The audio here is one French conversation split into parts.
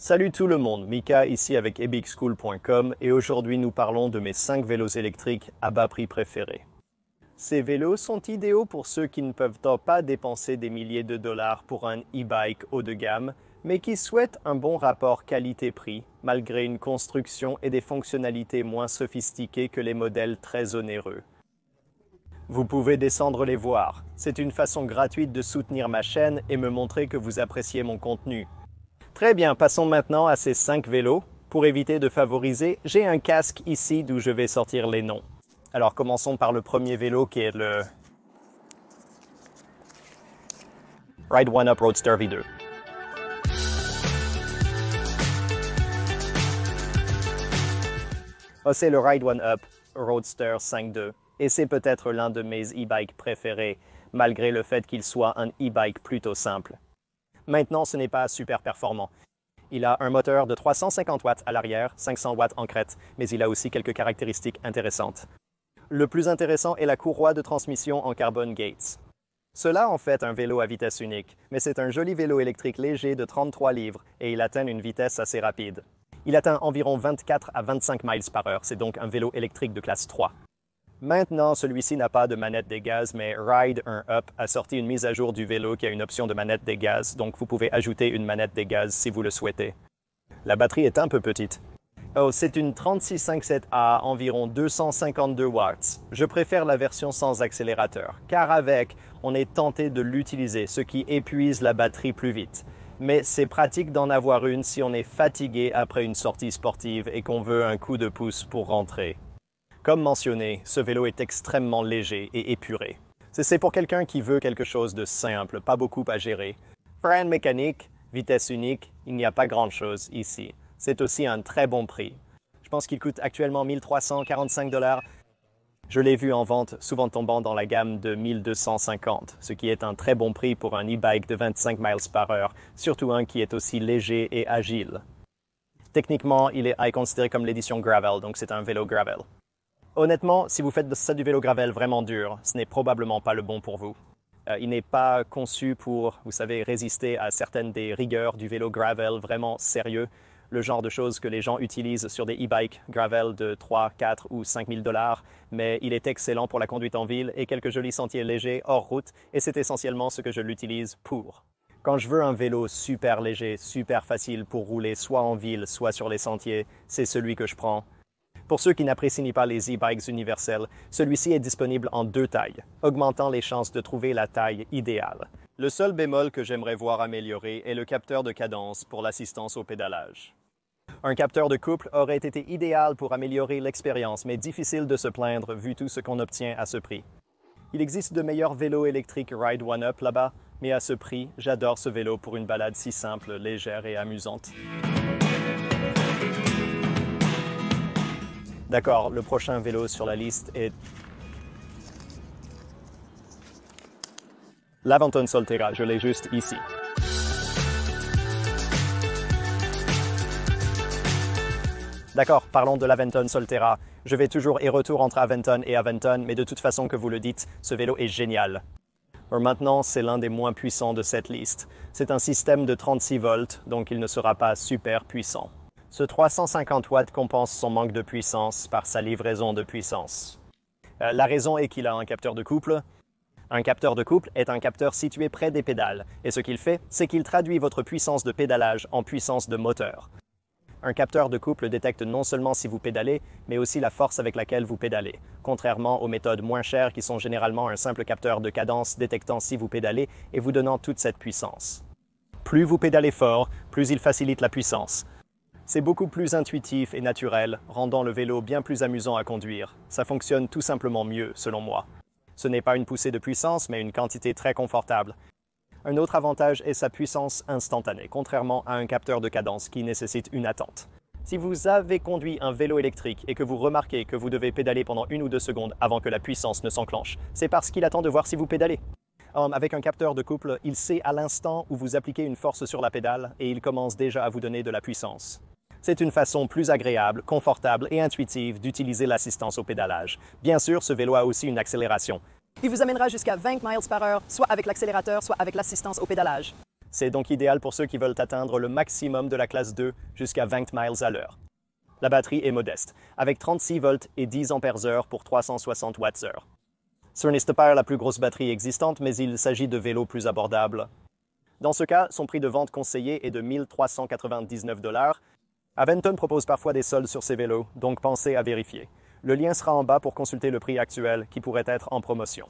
Salut tout le monde, Mika ici avec ebixcool.com et aujourd'hui nous parlons de mes 5 vélos électriques à bas prix préférés. Ces vélos sont idéaux pour ceux qui ne peuvent pas dépenser des milliers de dollars pour un e-bike haut de gamme, mais qui souhaitent un bon rapport qualité-prix, malgré une construction et des fonctionnalités moins sophistiquées que les modèles très onéreux. Vous pouvez descendre les voir. C'est une façon gratuite de soutenir ma chaîne et me montrer que vous appréciez mon contenu. Très bien, passons maintenant à ces 5 vélos. Pour éviter de favoriser, j'ai un casque ici d'où je vais sortir les noms. Alors commençons par le premier vélo qui est le Ride One Up Roadster V2. C'est le Ride One Up Roadster 5.2 et c'est peut-être l'un de mes e-bikes préférés, malgré le fait qu'il soit un e-bike plutôt simple. Maintenant, ce n'est pas super performant. Il a un moteur de 350 watts à l'arrière, 500 watts en crête, mais il a aussi quelques caractéristiques intéressantes. Le plus intéressant est la courroie de transmission en carbone Gates. Cela en fait un vélo à vitesse unique, mais c'est un joli vélo électrique léger de 33 livres et il atteint une vitesse assez rapide. Il atteint environ 24 à 25 miles par heure, c'est donc un vélo électrique de classe 3. Maintenant, celui-ci n'a pas de manette des gaz, mais Ride 1 Up a sorti une mise à jour du vélo qui a une option de manette des gaz, donc vous pouvez ajouter une manette des gaz si vous le souhaitez. La batterie est un peu petite. C'est une 3657A à environ 252 watts. Je préfère la version sans accélérateur, car avec, on est tenté de l'utiliser, ce qui épuise la batterie plus vite. Mais c'est pratique d'en avoir une si on est fatigué après une sortie sportive et qu'on veut un coup de pouce pour rentrer. Comme mentionné, ce vélo est extrêmement léger et épuré. C'est pour quelqu'un qui veut quelque chose de simple, pas beaucoup à gérer. Frein mécanique, vitesse unique, il n'y a pas grand-chose ici. C'est aussi un très bon prix. Je pense qu'il coûte actuellement 1345 $. Je l'ai vu en vente, souvent tombant dans la gamme de 1250, ce qui est un très bon prix pour un e-bike de 25 miles par heure, surtout un qui est aussi léger et agile. Techniquement, il est à considérer comme l'édition Gravel, donc c'est un vélo Gravel. Honnêtement, si vous faites de ça du vélo gravel vraiment dur, ce n'est probablement pas le bon pour vous. Il n'est pas conçu pour, vous savez, résister à certaines des rigueurs du vélo gravel vraiment sérieux, le genre de choses que les gens utilisent sur des e-bikes gravel de 3, 4 ou 5 000 $, mais il est excellent pour la conduite en ville et quelques jolis sentiers légers hors route, et c'est essentiellement ce que je l'utilise pour. Quand je veux un vélo super léger, super facile pour rouler soit en ville, soit sur les sentiers, c'est celui que je prends. Pour ceux qui n'apprécient pas les e-bikes universels, celui-ci est disponible en 2 tailles, augmentant les chances de trouver la taille idéale. Le seul bémol que j'aimerais voir amélioré est le capteur de cadence pour l'assistance au pédalage. Un capteur de couple aurait été idéal pour améliorer l'expérience, mais difficile de se plaindre vu tout ce qu'on obtient à ce prix. Il existe de meilleurs vélos électriques Ride One Up là-bas, mais à ce prix, j'adore ce vélo pour une balade si simple, légère et amusante. D'accord, le prochain vélo sur la liste est l'Aventon Solterra, je l'ai juste ici. D'accord, parlons de l'Aventon Solterra. Je vais toujours et retour entre Aventon et Aventon, mais de toute façon que vous le dites, ce vélo est génial. Maintenant, c'est l'un des moins puissants de cette liste. C'est un système de 36 volts, donc il ne sera pas super puissant. Ce 350 watts compense son manque de puissance par sa livraison de puissance. La raison est qu'il a un capteur de couple. Un capteur de couple est un capteur situé près des pédales, et ce qu'il fait, c'est qu'il traduit votre puissance de pédalage en puissance de moteur. Un capteur de couple détecte non seulement si vous pédalez, mais aussi la force avec laquelle vous pédalez, contrairement aux méthodes moins chères qui sont généralement un simple capteur de cadence détectant si vous pédalez et vous donnant toute cette puissance. Plus vous pédalez fort, plus il facilite la puissance. C'est beaucoup plus intuitif et naturel, rendant le vélo bien plus amusant à conduire. Ça fonctionne tout simplement mieux, selon moi. Ce n'est pas une poussée de puissance, mais une quantité très confortable. Un autre avantage est sa puissance instantanée, contrairement à un capteur de cadence qui nécessite une attente. Si vous avez conduit un vélo électrique et que vous remarquez que vous devez pédaler pendant 1 ou 2 secondes avant que la puissance ne s'enclenche, c'est parce qu'il attend de voir si vous pédalez. Avec un capteur de couple, il sait à l'instant où vous appliquez une force sur la pédale et il commence déjà à vous donner de la puissance. C'est une façon plus agréable, confortable et intuitive d'utiliser l'assistance au pédalage. Bien sûr, ce vélo a aussi une accélération. Il vous amènera jusqu'à 20 miles par heure, soit avec l'accélérateur, soit avec l'assistance au pédalage. C'est donc idéal pour ceux qui veulent atteindre le maximum de la classe 2 jusqu'à 20 miles à l'heure. La batterie est modeste, avec 36 volts et 10 ampères-heure pour 360 watts-heure. Ce n'est pas la plus grosse batterie existante, mais il s'agit de vélos plus abordables. Dans ce cas, son prix de vente conseillé est de 1 399 $. Aventon propose parfois des soldes sur ces vélos, donc pensez à vérifier. Le lien sera en bas pour consulter le prix actuel qui pourrait être en promotion.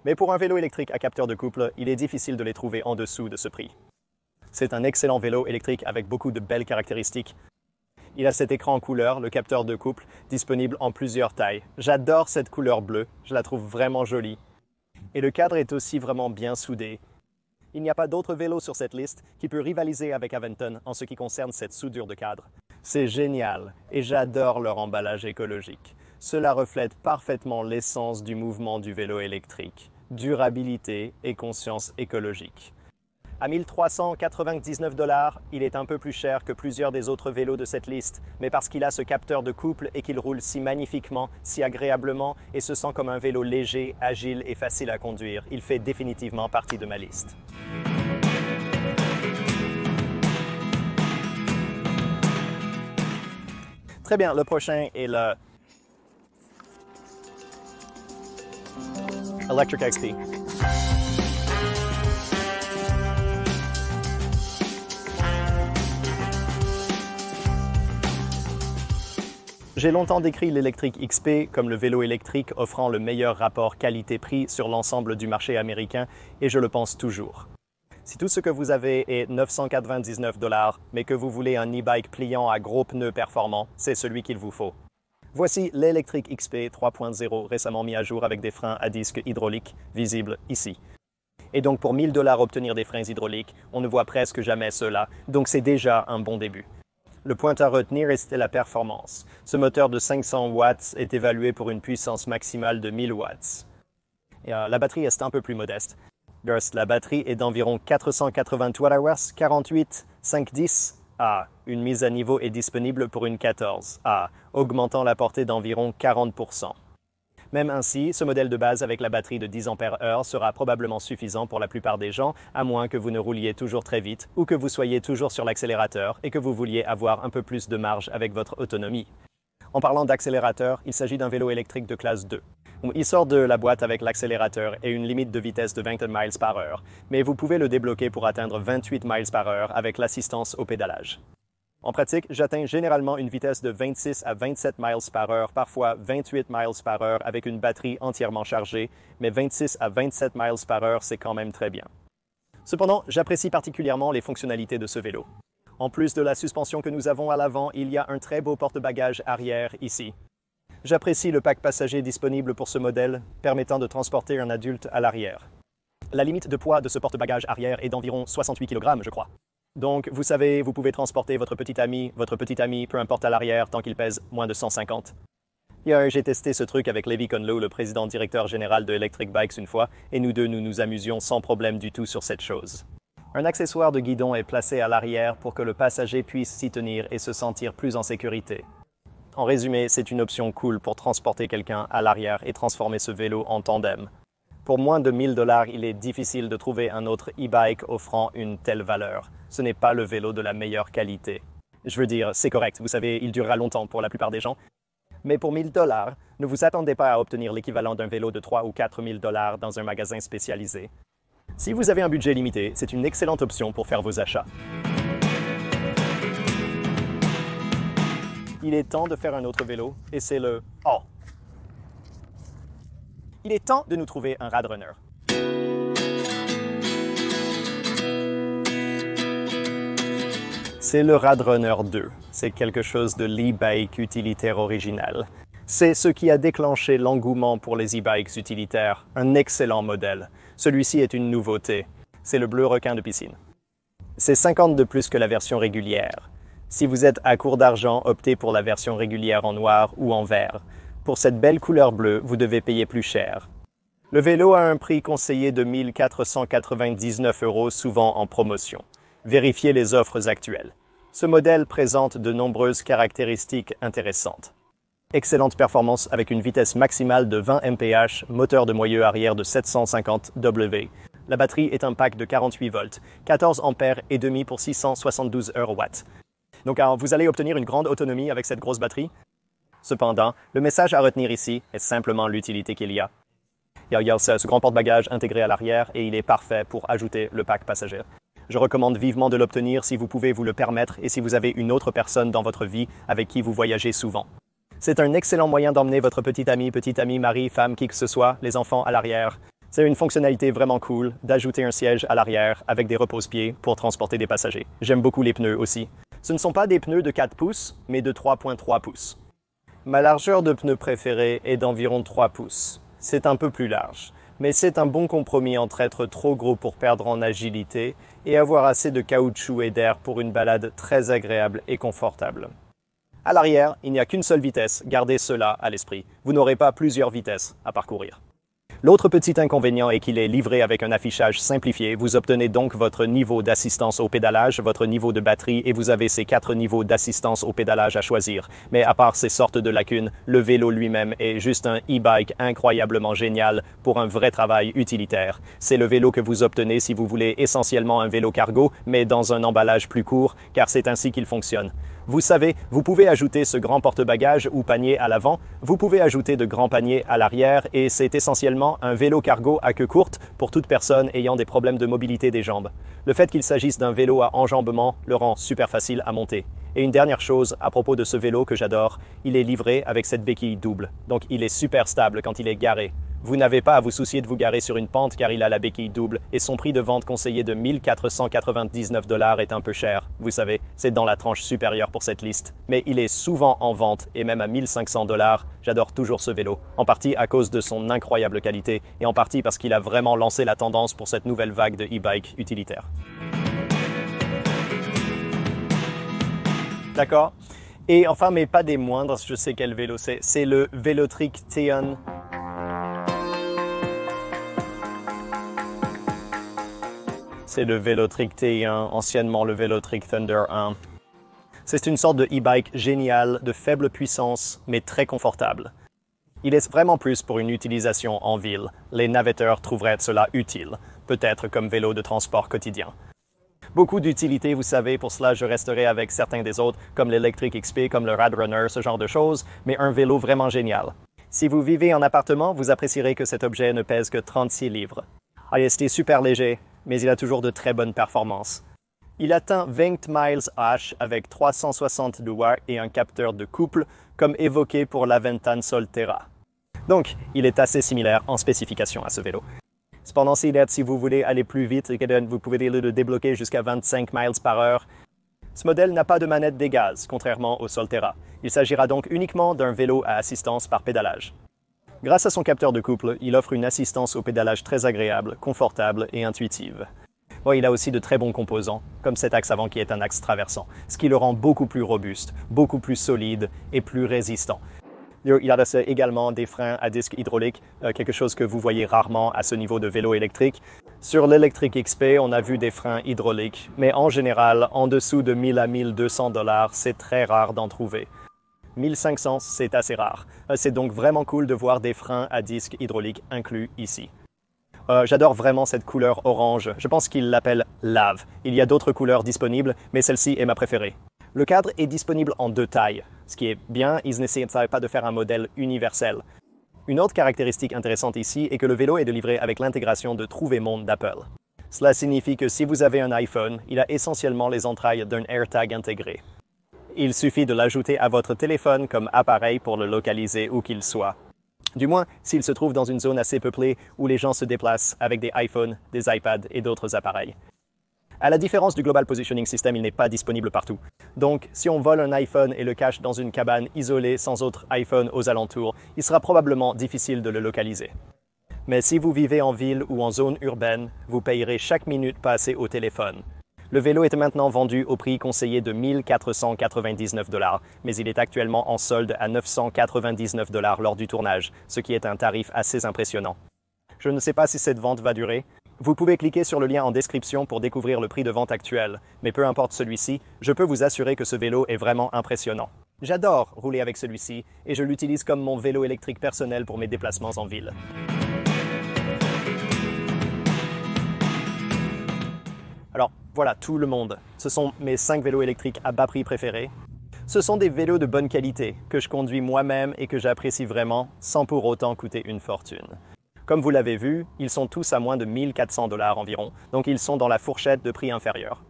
Mais pour un vélo électrique à capteur de couple, il est difficile de les trouver en dessous de ce prix. C'est un excellent vélo électrique avec beaucoup de belles caractéristiques. Il a cet écran en couleur, le capteur de couple, disponible en plusieurs tailles. J'adore cette couleur bleue, je la trouve vraiment jolie. Et le cadre est aussi vraiment bien soudé. Il n'y a pas d'autre vélo sur cette liste qui peut rivaliser avec Aventon en ce qui concerne cette soudure de cadre. C'est génial et j'adore leur emballage écologique. Cela reflète parfaitement l'essence du mouvement du vélo électrique, durabilité et conscience écologique. À 1 399 $, il est un peu plus cher que plusieurs des autres vélos de cette liste, mais parce qu'il a ce capteur de couple et qu'il roule si magnifiquement, si agréablement et se sent comme un vélo léger, agile et facile à conduire, il fait définitivement partie de ma liste. Très bien, le prochain est le Electric XP. J'ai longtemps décrit l'Electric XP comme le vélo électrique offrant le meilleur rapport qualité-prix sur l'ensemble du marché américain et je le pense toujours. Si tout ce que vous avez est 999 $, mais que vous voulez un e-bike pliant à gros pneus performants, c'est celui qu'il vous faut. Voici l'Electric XP 3.0 récemment mis à jour avec des freins à disque hydrauliques visibles ici. Et donc pour 1 000 $ obtenir des freins hydrauliques, on ne voit presque jamais cela, donc c'est déjà un bon début. Le point à retenir est la performance. Ce moteur de 500 watts est évalué pour une puissance maximale de 1000 watts. Et, la batterie est un peu plus modeste. La batterie est d'environ 480 Wh, 48, 510. Une mise à niveau est disponible pour une 14. Augmentant la portée d'environ 40%. Même ainsi, ce modèle de base avec la batterie de 10 ampères-heure sera probablement suffisant pour la plupart des gens, à moins que vous ne rouliez toujours très vite ou que vous soyez toujours sur l'accélérateur et que vous vouliez avoir un peu plus de marge avec votre autonomie. En parlant d'accélérateur, il s'agit d'un vélo électrique de classe 2. Il sort de la boîte avec l'accélérateur et une limite de vitesse de 20 miles par heure, mais vous pouvez le débloquer pour atteindre 28 miles par heure avec l'assistance au pédalage. En pratique, j'atteins généralement une vitesse de 26 à 27 miles par heure, parfois 28 miles par heure avec une batterie entièrement chargée, mais 26 à 27 miles par heure, c'est quand même très bien. Cependant, j'apprécie particulièrement les fonctionnalités de ce vélo. En plus de la suspension que nous avons à l'avant, il y a un très beau porte-bagages arrière ici. J'apprécie le pack passager disponible pour ce modèle, permettant de transporter un adulte à l'arrière. La limite de poids de ce porte-bagages arrière est d'environ 68 kg, je crois. Donc, vous savez, vous pouvez transporter votre petit ami, peu importe à l'arrière, tant qu'il pèse moins de 150. J'ai testé ce truc avec Levi Conlow, le président directeur général de Electric Bikes une fois, et nous deux, nous nous amusions sans problème du tout sur cette chose. Un accessoire de guidon est placé à l'arrière pour que le passager puisse s'y tenir et se sentir plus en sécurité. En résumé, c'est une option cool pour transporter quelqu'un à l'arrière et transformer ce vélo en tandem. Pour moins de 1 000 $, il est difficile de trouver un autre e-bike offrant une telle valeur. Ce n'est pas le vélo de la meilleure qualité. Je veux dire, c'est correct, vous savez, il durera longtemps pour la plupart des gens. Mais pour 1 000 $, ne vous attendez pas à obtenir l'équivalent d'un vélo de 3 ou 4 000 $ dans un magasin spécialisé. Si vous avez un budget limité, c'est une excellente option pour faire vos achats. Il est temps de faire un autre vélo, et c'est le Oh! Il est temps de nous trouver un Rad Runner. C'est le Rad Runner 2. C'est quelque chose de l'e-bike utilitaire original. C'est ce qui a déclenché l'engouement pour les e-bikes utilitaires. Un excellent modèle. Celui-ci est une nouveauté. C'est le bleu requin de piscine. C'est 50 de plus que la version régulière. Si vous êtes à court d'argent, optez pour la version régulière en noir ou en vert. Pour cette belle couleur bleue, vous devez payer plus cher. Le vélo a un prix conseillé de 1 499 €, souvent en promotion. Vérifiez les offres actuelles. Ce modèle présente de nombreuses caractéristiques intéressantes. Excellente performance avec une vitesse maximale de 20 mph, moteur de moyeu arrière de 750 W, La batterie est un pack de 48 volts, 14 ampères et demi pour 672 Hz. Donc vous allez obtenir une grande autonomie avec cette grosse batterie. Cependant, le message à retenir ici est simplement l'utilité qu'il y a. Il y a ce grand porte-bagages intégré à l'arrière et il est parfait pour ajouter le pack passager. Je recommande vivement de l'obtenir si vous pouvez vous le permettre et si vous avez une autre personne dans votre vie avec qui vous voyagez souvent. C'est un excellent moyen d'emmener votre petit ami, mari, femme, qui que ce soit, les enfants à l'arrière. C'est une fonctionnalité vraiment cool d'ajouter un siège à l'arrière avec des repose-pieds pour transporter des passagers. J'aime beaucoup les pneus aussi. Ce ne sont pas des pneus de 4 pouces, mais de 3,3 pouces. Ma largeur de pneu préférée est d'environ 3 pouces. C'est un peu plus large, mais c'est un bon compromis entre être trop gros pour perdre en agilité et avoir assez de caoutchouc et d'air pour une balade très agréable et confortable. À l'arrière, il n'y a qu'une seule vitesse, gardez cela à l'esprit. Vous n'aurez pas plusieurs vitesses à parcourir. L'autre petit inconvénient est qu'il est livré avec un affichage simplifié. Vous obtenez donc votre niveau d'assistance au pédalage, votre niveau de batterie et vous avez ces 4 niveaux d'assistance au pédalage à choisir. Mais à part ces sortes de lacunes, le vélo lui-même est juste un e-bike incroyablement génial pour un vrai travail utilitaire. C'est le vélo que vous obtenez si vous voulez essentiellement un vélo cargo, mais dans un emballage plus court, car c'est ainsi qu'il fonctionne. Vous savez, vous pouvez ajouter ce grand porte-bagages ou panier à l'avant, vous pouvez ajouter de grands paniers à l'arrière et c'est essentiellement un vélo cargo à queue courte pour toute personne ayant des problèmes de mobilité des jambes. Le fait qu'il s'agisse d'un vélo à enjambement le rend super facile à monter. Et une dernière chose à propos de ce vélo que j'adore, il est livré avec cette béquille double, donc il est super stable quand il est garé. Vous n'avez pas à vous soucier de vous garer sur une pente car il a la béquille double et son prix de vente conseillé de 1 499 $ est un peu cher. Vous savez, c'est dans la tranche supérieure pour cette liste. Mais il est souvent en vente et même à 1 500 $. J'adore toujours ce vélo, en partie à cause de son incroyable qualité et en partie parce qu'il a vraiment lancé la tendance pour cette nouvelle vague de e-bike utilitaire. D'accord? Et enfin, mais pas des moindres, je sais quel vélo c'est le Velotric Theon. C'est le Velotric T1, anciennement le Velotric Thunder 1. C'est une sorte de e-bike génial, de faible puissance, mais très confortable. Il est vraiment plus pour une utilisation en ville. Les navetteurs trouveraient cela utile, peut-être comme vélo de transport quotidien. Beaucoup d'utilité, vous savez, pour cela je resterai avec certains des autres, comme l'Electric XP, comme le Rad Runner, ce genre de choses, mais un vélo vraiment génial. Si vous vivez en appartement, vous apprécierez que cet objet ne pèse que 36 livres. Il est super léger, mais il a toujours de très bonnes performances. Il atteint 20 miles h avec 360 doigts et un capteur de couple, comme évoqué pour l'Aventan Solterra. Donc, il est assez similaire en spécification à ce vélo. Cependant, si vous voulez aller plus vite, vous pouvez le débloquer jusqu'à 25 miles par heure. Ce modèle n'a pas de manette des gaz, contrairement au Solterra. Il s'agira donc uniquement d'un vélo à assistance par pédalage. Grâce à son capteur de couple, il offre une assistance au pédalage très agréable, confortable et intuitive. Il a aussi de très bons composants, comme cet axe avant qui est un axe traversant, ce qui le rend beaucoup plus robuste, beaucoup plus solide et plus résistant. Il a également des freins à disque hydraulique, quelque chose que vous voyez rarement à ce niveau de vélo électrique. Sur l'Electric XP, on a vu des freins hydrauliques, mais en général, en dessous de 1000 à 1200 $, c'est très rare d'en trouver. 1500, c'est assez rare. C'est donc vraiment cool de voir des freins à disque hydraulique inclus ici. J'adore vraiment cette couleur orange. Je pense qu'il l'appelle Lave. Il y a d'autres couleurs disponibles, mais celle-ci est ma préférée. Le cadre est disponible en 2 tailles. Ce qui est bien, ils n'essaient pas de faire un modèle universel. Une autre caractéristique intéressante ici est que le vélo est délivré avec l'intégration de Trouver-Monde d'Apple. Cela signifie que si vous avez un iPhone, il a essentiellement les entrailles d'un AirTag intégré. Il suffit de l'ajouter à votre téléphone comme appareil pour le localiser où qu'il soit. Du moins, s'il se trouve dans une zone assez peuplée où les gens se déplacent avec des iPhones, des iPads et d'autres appareils. À la différence du Global Positioning System, il n'est pas disponible partout. Donc, si on vole un iPhone et le cache dans une cabane isolée sans autre iPhone aux alentours, il sera probablement difficile de le localiser. Mais si vous vivez en ville ou en zone urbaine, vous payerez chaque minute passée au téléphone. Le vélo est maintenant vendu au prix conseillé de 1 499 $, mais il est actuellement en solde à 999 $ lors du tournage, ce qui est un tarif assez impressionnant. Je ne sais pas si cette vente va durer. Vous pouvez cliquer sur le lien en description pour découvrir le prix de vente actuel, mais peu importe celui-ci, je peux vous assurer que ce vélo est vraiment impressionnant. J'adore rouler avec celui-ci et je l'utilise comme mon vélo électrique personnel pour mes déplacements en ville. Alors voilà, tout le monde. Ce sont mes 5 vélos électriques à bas prix préférés. Ce sont des vélos de bonne qualité, que je conduis moi-même et que j'apprécie vraiment, sans pour autant coûter une fortune. Comme vous l'avez vu, ils sont tous à moins de 1400 $ environ, donc ils sont dans la fourchette de prix inférieure.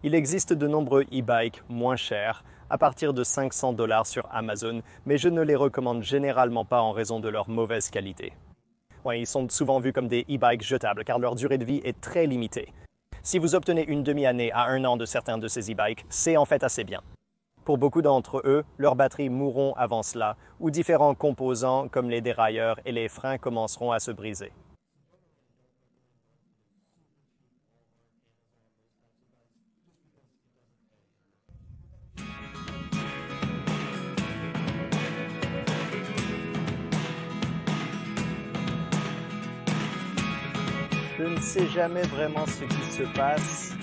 Il existe de nombreux e-bikes moins chers, à partir de 500 $ sur Amazon, mais je ne les recommande généralement pas en raison de leur mauvaise qualité. Ouais, ils sont souvent vus comme des e-bikes jetables car leur durée de vie est très limitée. Si vous obtenez une demi-année à 1 an de certains de ces e-bikes, c'est en fait assez bien. Pour beaucoup d'entre eux, leurs batteries mourront avant cela, ou différents composants comme les dérailleurs et les freins commenceront à se briser. Je ne sais jamais vraiment ce qui se passe.